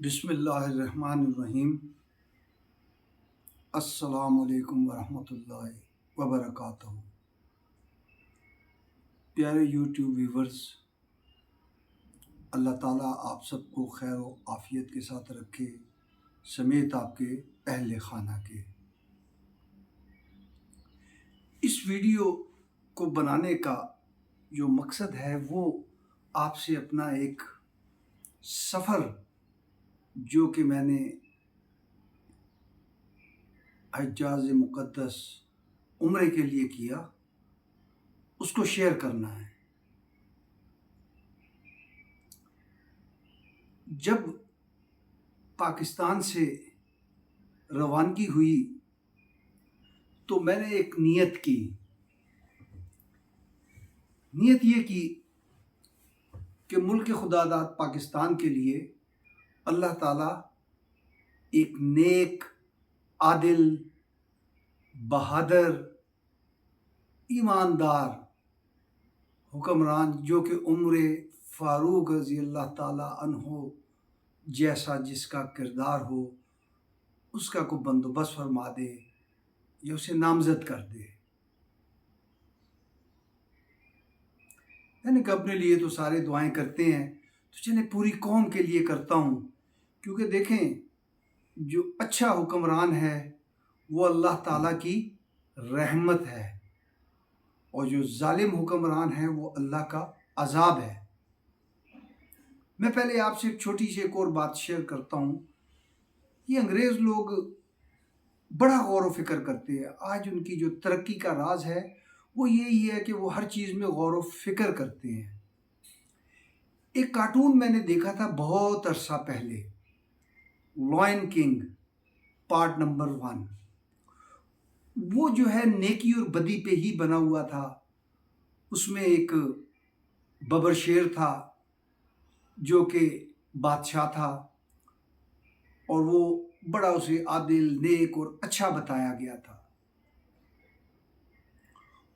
بسم اللہ الرحمن الرحیم۔ السلام علیکم ورحمۃ اللہ وبرکاتہ۔ پیارے یوٹیوب ویورز، اللہ تعالیٰ آپ سب کو خیر و عافیت کے ساتھ رکھے، سمیت آپ کے اہل خانہ کے۔ اس ویڈیو کو بنانے کا جو مقصد ہے وہ آپ سے اپنا ایک سفر جو کہ میں نے حجاز مقدس عمرے کے لیے کیا اس کو شیئر کرنا ہے۔ جب پاکستان سے روانگی ہوئی تو میں نے ایک نیت یہ کی کہ ملک خدا داد پاکستان کے لیے اللہ تعالیٰ ایک نیک، عادل، بہادر، ایماندار حکمران جو کہ عمر فاروق رضی اللہ تعالیٰ عنہ جیسا جس کا کردار ہو اس کا کوئی بندوبست فرما دے یا اسے نامزد کر دے۔ یعنی کہ اپنے لیے تو سارے دعائیں کرتے ہیں، تو چلیں پوری قوم کے لیے کرتا ہوں، کیونکہ دیکھیں جو اچھا حکمران ہے وہ اللہ تعالیٰ کی رحمت ہے، اور جو ظالم حکمران ہے وہ اللہ کا عذاب ہے۔ میں پہلے آپ سے ایک چھوٹی سی ایک اور بات شیئر کرتا ہوں۔ یہ انگریز لوگ بڑا غور و فکر کرتے ہیں۔ آج ان کی جو ترقی کا راز ہے وہ یہی ہے کہ وہ ہر چیز میں غور و فکر کرتے ہیں۔ ایک کارٹون میں نے دیکھا تھا بہت عرصہ پہلے، لائن کنگ پارٹ نمبر 1۔ وہ جو ہے نیکی اور بدی پہ ہی بنا ہوا تھا۔ اس میں ایک ببر شیر تھا جو کہ بادشاہ تھا، اور وہ بڑا اسے عادل، نیک اور اچھا بتایا گیا تھا،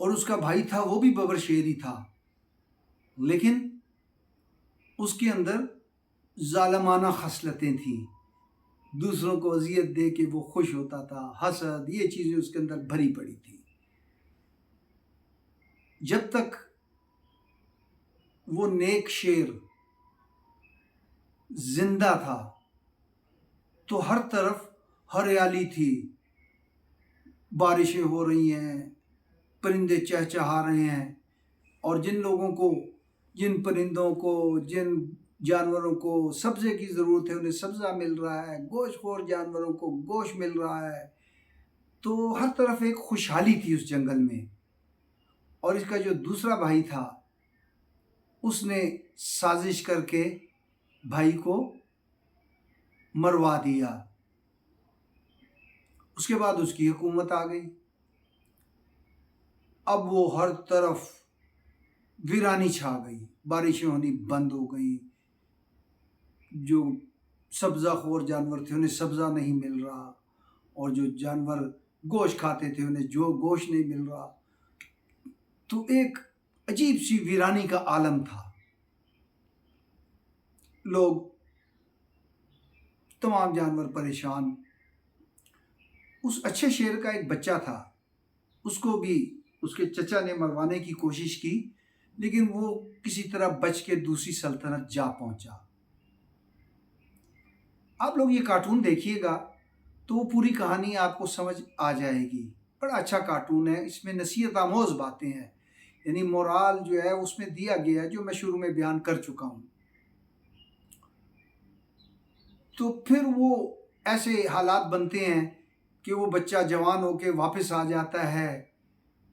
اور اس کا بھائی تھا وہ بھی ببر شیر ہی تھا، لیکن اس کے اندر ظالمانہ خصلتیں تھیں۔ دوسروں کو اذیت دے کے وہ خوش ہوتا تھا، حسد، یہ چیزیں اس کے اندر بھری پڑی تھی۔ جب تک وہ نیک شیر زندہ تھا تو ہر طرف ہریالی تھی، بارشیں ہو رہی ہیں، پرندے چہچہا رہے ہیں، اور جن پرندوں کو، جن جانوروں کو سبزے کی ضرورت ہے انہیں سبزہ مل رہا ہے، گوشت خور جانوروں کو گوشت مل رہا ہے، تو ہر طرف ایک خوشحالی تھی اس جنگل میں۔ اور اس کا جو دوسرا بھائی تھا اس نے سازش کر کے بھائی کو مروا دیا۔ اس کے بعد اس کی حکومت آ گئی۔ اب وہ ہر طرف ویرانی چھا گئی، بارشیں ہونی بند ہو گئیں، جو سبزہ خور جانور تھے انہیں سبزہ نہیں مل رہا، اور جو جانور گوشت کھاتے تھے انہیں جو گوشت نہیں مل رہا، تو ایک عجیب سی ویرانی کا عالم تھا۔ لوگ، تمام جانور پریشان۔ اس اچھے شیر کا ایک بچہ تھا، اس کو بھی اس کے چچا نے مروانے کی کوشش کی، لیکن وہ کسی طرح بچ کے دوسری سلطنت جا پہنچا۔ آپ لوگ یہ کارٹون دیکھیے گا تو وہ پوری کہانی آپ کو سمجھ آ جائے گی۔ بڑا اچھا کارٹون ہے، اس میں نصیحت آموز باتیں ہیں، یعنی مورال جو ہے اس میں دیا گیا ہے جو میں شروع میں بیان کر چکا ہوں۔ تو پھر وہ ایسے حالات بنتے ہیں کہ وہ بچہ جوان ہو کے واپس آ جاتا ہے،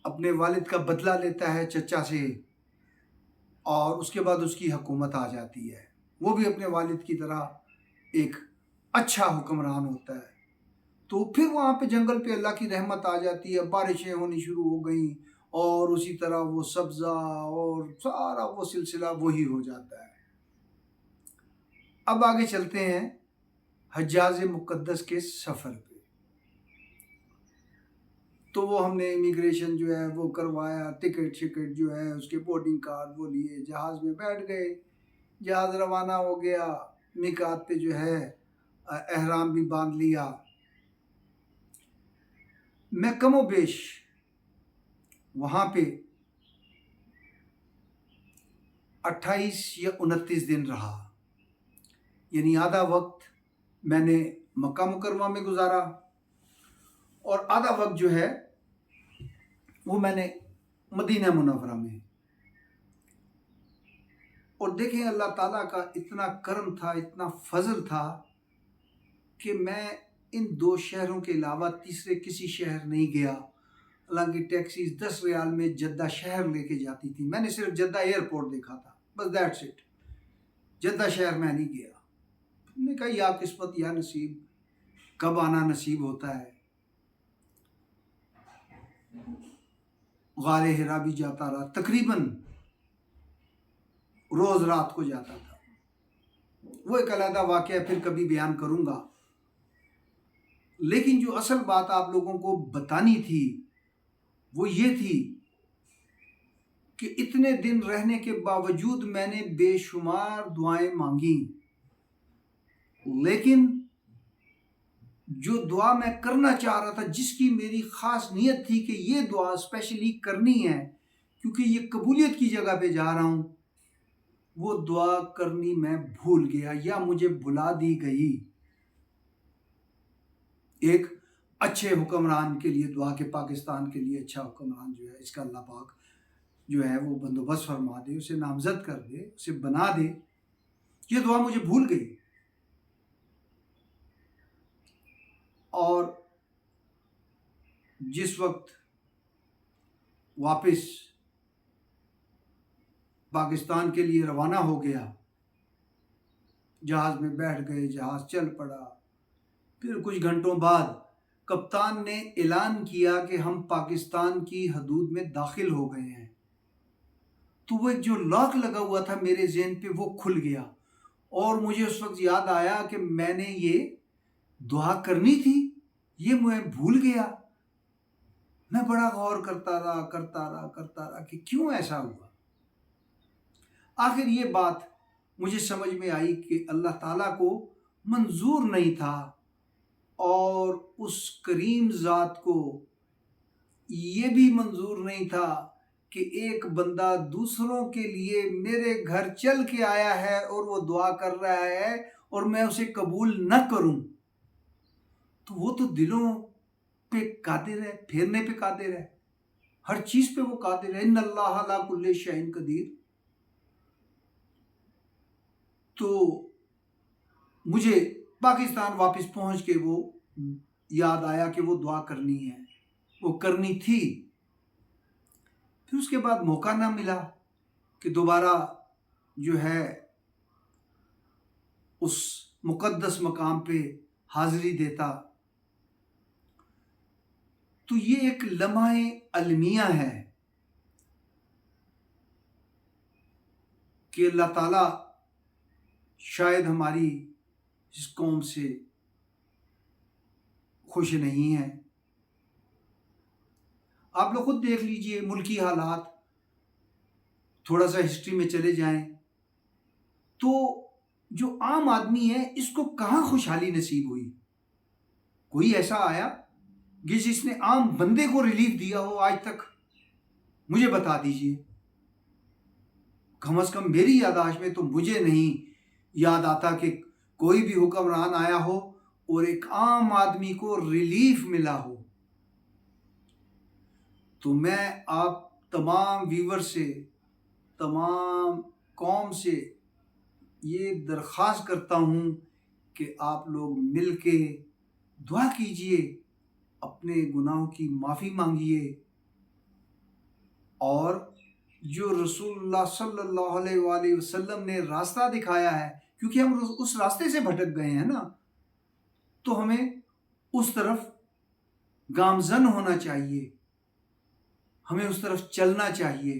اپنے والد کا بدلہ لیتا ہے چچا سے، اور اس کے بعد اس کی حکومت آ جاتی ہے۔ وہ بھی اپنے والد کی طرح ایک اچھا حکمران ہوتا ہے۔ تو پھر وہاں پہ جنگل پہ اللہ کی رحمت آ جاتی ہے، بارشیں ہونی شروع ہو گئیں، اور اسی طرح وہ سبزہ اور سارا وہ سلسلہ وہی ہو جاتا ہے۔ اب آگے چلتے ہیں حجاز مقدس کے سفر پہ۔ تو وہ ہم نے امیگریشن جو ہے وہ کروایا، ٹکٹ جو ہے اس کے بورڈنگ کارڈ وہ لیے، جہاز میں بیٹھ گئے، جہاز روانہ ہو گیا، میقات پہ جو ہے احرام بھی باندھ لیا. میں کم و بیش وہاں پہ 28 یا 29 دن رہا. یعنی آدھا وقت میں نے مکہ مکرمہ میں گزارا اور آدھا وقت جو ہے وہ میں نے مدینہ منورہ میں. اور دیکھیں اللہ تعالیٰ کا اتنا کرم تھا، اتنا فضل تھا کہ میں ان 2 شہروں کے علاوہ تیسرے کسی شہر نہیں گیا. حالانکہ ٹیکسیز 10 ریال میں جدہ شہر لے کے جاتی تھی. میں نے صرف جدہ ایئرپورٹ دیکھا تھا، بس دیٹس اٹ. جدہ شہر میں نہیں گیا. میں نے کہا یا قسمت یا نصیب، کب آنا نصیب ہوتا ہے. غار حرا بھی جاتا رہا، تقریباً روز رات کو جاتا تھا. وہ ایک علیحدہ واقعہ پھر کبھی بیان کروں گا. لیکن جو اصل بات آپ لوگوں کو بتانی تھی وہ یہ تھی کہ اتنے دن رہنے کے باوجود میں نے بے شمار دعائیں مانگی، لیکن جو دعا میں کرنا چاہ رہا تھا، جس کی میری خاص نیت تھی کہ یہ دعا اسپیشلی کرنی ہے کیونکہ یہ قبولیت کی جگہ پہ جا رہا ہوں، وہ دعا کرنی میں بھول گیا یا مجھے بھلا دی گئی. ایک اچھے حکمران کے لیے دعا، کہ پاکستان کے لیے اچھا حکمران جو ہے اس کا اللہ پاک جو ہے وہ بندوبست فرما دے، اسے نامزد کر دے، اسے بنا دے. یہ دعا مجھے بھول گئی. اور جس وقت واپس پاکستان کے لیے روانہ ہو گیا، جہاز میں بیٹھ گئے، جہاز چل پڑا. پھر کچھ گھنٹوں بعد کپتان نے اعلان کیا کہ ہم پاکستان کی حدود میں داخل ہو گئے ہیں. تو وہ ایک جو لاک لگا ہوا تھا میرے ذہن پہ وہ کھل گیا، اور مجھے اس وقت یاد آیا کہ میں نے یہ دعا کرنی تھی، یہ میں بھول گیا. میں بڑا غور کرتا رہا کہ کیوں ایسا ہوا. آخر یہ بات مجھے سمجھ میں آئی کہ اللہ تعالیٰ کو منظور نہیں تھا، اور اس کریم ذات کو یہ بھی منظور نہیں تھا کہ ایک بندہ دوسروں کے لیے میرے گھر چل کے آیا ہے اور وہ دعا کر رہا ہے اور میں اسے قبول نہ کروں. تو وہ تو دلوں پہ قادر ہے، پھیرنے پہ قادر ہے، ہر چیز پہ وہ قادر ہے. ان اللہ علی کل شیء قدیر. تو مجھے پاکستان واپس پہنچ کے وہ یاد آیا کہ وہ دعا کرنی ہے، وہ کرنی تھی. پھر اس کے بعد موقع نہ ملا کہ دوبارہ جو ہے اس مقدس مقام پہ حاضری دیتا. تو یہ ایک لمحہ المیہ ہے کہ اللہ تعالیٰ شاید ہماری اس قوم سے خوش نہیں ہے. آپ لوگ خود دیکھ لیجئے ملکی حالات، تھوڑا سا ہسٹری میں چلے جائیں تو جو عام آدمی ہے اس کو کہاں خوشحالی نصیب ہوئی. کوئی ایسا آیا کہ جس نے عام بندے کو ریلیف دیا ہو آج تک؟ مجھے بتا دیجئے. کم از کم میری یادداشت میں تو مجھے نہیں یاد آتا کہ کوئی بھی حکمران آیا ہو اور ایک عام آدمی کو ریلیف ملا ہو. تو میں آپ تمام ویور سے، تمام قوم سے یہ درخواست کرتا ہوں کہ آپ لوگ مل کے دعا کیجئے، اپنے گناہوں کی معافی مانگیے، اور جو رسول اللہ صلی اللہ علیہ وآلہ وسلم نے راستہ دکھایا ہے، کیونکہ ہم اس راستے سے بھٹک گئے ہیں نا، تو ہمیں اس طرف گامزن ہونا چاہیے، ہمیں اس طرف چلنا چاہیے.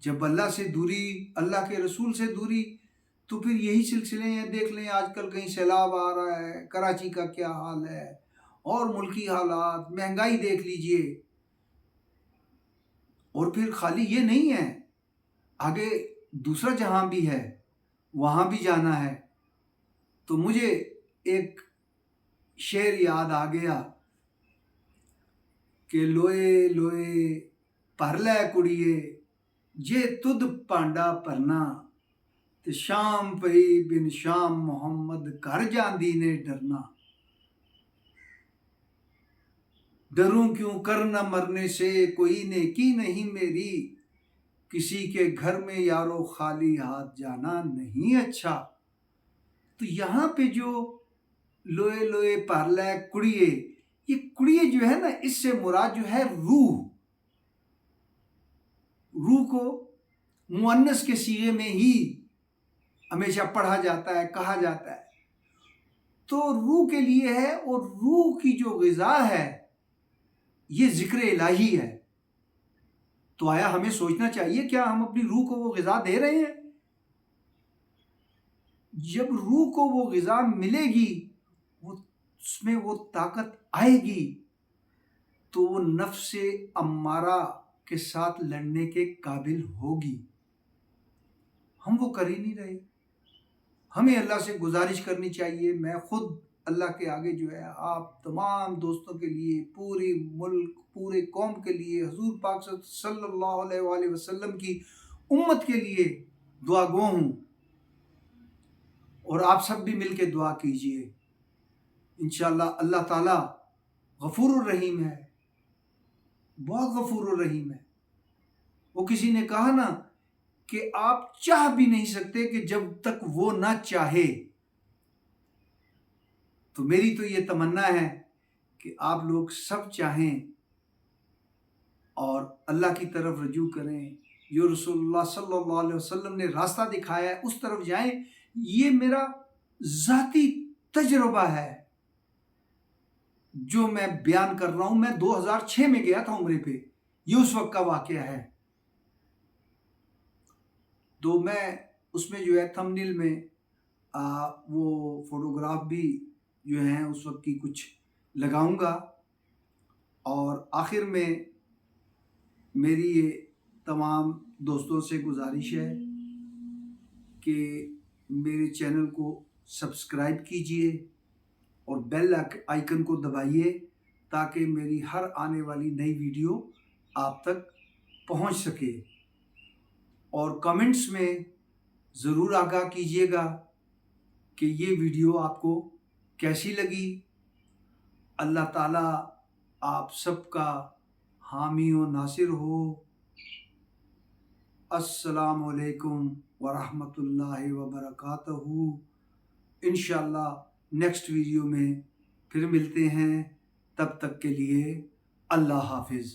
جب اللہ سے دوری، اللہ کے رسول سے دوری، تو پھر یہی سلسلے ہیں. دیکھ لیں آج کل کہیں سیلاب آ رہا ہے، کراچی کا کیا حال ہے، اور ملکی حالات، مہنگائی دیکھ لیجئے. اور پھر خالی یہ نہیں ہے، آگے دوسرا جہاں بھی ہے، وہاں بھی جانا ہے. تو مجھے ایک شعر یاد آ گیا کہ لوئے لوئے پر لے کڑیے جے تد پانڈا پرنا تے شام پئی بن شام محمد گھر جاندی نے ڈرنا، ڈروں کیوں کرنا مرنے سے کوئی نیکی نہیں میری، کسی کے گھر میں یارو خالی ہاتھ جانا نہیں اچھا۔ تو یہاں پہ جو لوئے لوئے پارلے کڑیے، یہ کڑیے جو ہے نا، اس سے مراد جو ہے روح کو مؤنث کے صیغے میں ہی ہمیشہ پڑھا جاتا ہے، کہا جاتا ہے، تو روح کے لیے ہے، اور روح کی جو غذا ہے یہ ذکر الہی ہے۔ تو آیا ہمیں سوچنا چاہیے کیا ہم اپنی روح کو وہ غذا دے رہے ہیں؟ جب روح کو وہ غذا ملے گی، اس میں وہ طاقت آئے گی، تو وہ نفس امارہ کے ساتھ لڑنے کے قابل ہوگی۔ ہم وہ کر ہی نہیں رہے۔ ہمیں اللہ سے گزارش کرنی چاہیے، میں خود اللہ کے آگے جو ہے آپ تمام دوستوں کے لیے، پورے ملک، پورے قوم کے لیے، حضور پاک صلی اللہ علیہ وآلہ وسلم کی امت کے لیے دعا گو ہوں، اور آپ سب بھی مل کے دعا کیجئے۔ انشاءاللہ اللہ تعالی غفور الرحیم ہے، بہت غفور الرحیم ہے۔ وہ کسی نے کہا نا کہ آپ چاہ بھی نہیں سکتے کہ جب تک وہ نہ چاہے۔ تو میری تو یہ تمنا ہے کہ آپ لوگ سب چاہیں اور اللہ کی طرف رجوع کریں، جو رسول اللہ صلی اللہ علیہ وسلم نے راستہ دکھایا ہے اس طرف جائیں۔ یہ میرا ذاتی تجربہ ہے جو میں بیان کر رہا ہوں۔ میں 2006 میں گیا تھا عمرے پہ، یہ اس وقت کا واقعہ ہے۔ تو میں اس میں جو ہے تھمبنیل میں وہ فوٹوگراف بھی جو ہیں اس وقت کی کچھ لگاؤں گا، اور آخر میں میری یہ تمام دوستوں سے گزارش ہے کہ میرے چینل کو سبسکرائب کیجئے اور بیل آئیکن کو دبائیے تاکہ میری ہر آنے والی نئی ویڈیو آپ تک پہنچ سکے، اور کمنٹس میں ضرور آگاہ کیجئے گا کہ یہ ویڈیو آپ کو کیسی لگی۔ اللہ تعالیٰ آپ سب کا حامی و ناصر ہو۔ السلام علیکم ورحمۃ اللہ وبرکاتہ۔ انشاءاللہ نیکسٹ ویڈیو میں پھر ملتے ہیں، تب تک کے لیے اللہ حافظ۔